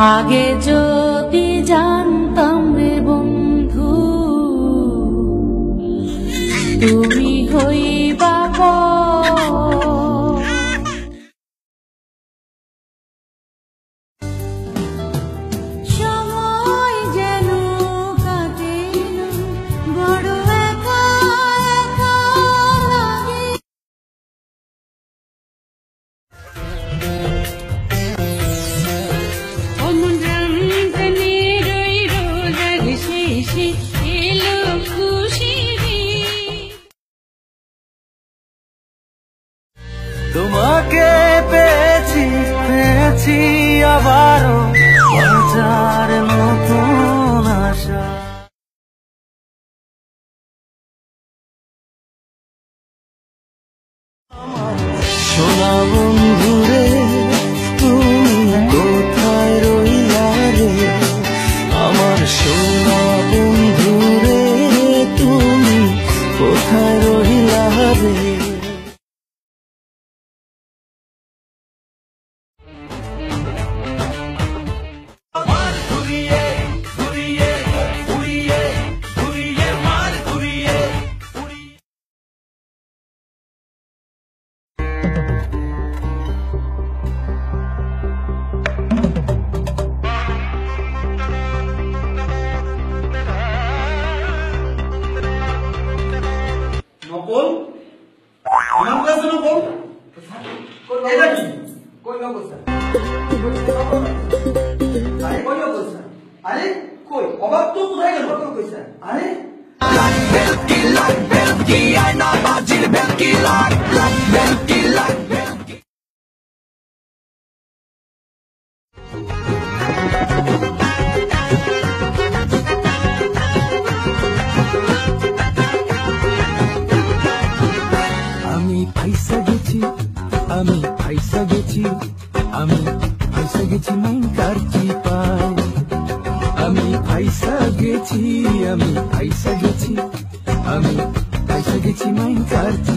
আগে যদি জানতাম রে বন্ধু তুমি হইবা সময় যেন কাটে না বড় একা একা লাগে তোমাকে পেয়েছি পেয়েছি আবারও বাঁচার নতুন আশা সোনা বন্ধুরে তুমি কোথায় রইলা রে আমার সোনা বন্ধুরে তুমি কোথায় রইলা রে নকল আমার কাছে নকল এটা কি কই নকল স্যার আরে কই নকল স্যার আরে কই অবাক তো কোথায় গেল নকল কই স্যার আরে black belki ayna bacil belki black belki আমি ফাইসা গেছি আমি ফাইসা গেছি আমি ফাইসা গেছি মাইন কারচি পায় আমি ফাইসা গেছি আমি ফাইসা গেছি আমি ফাইসা গেছি মাইন কারচি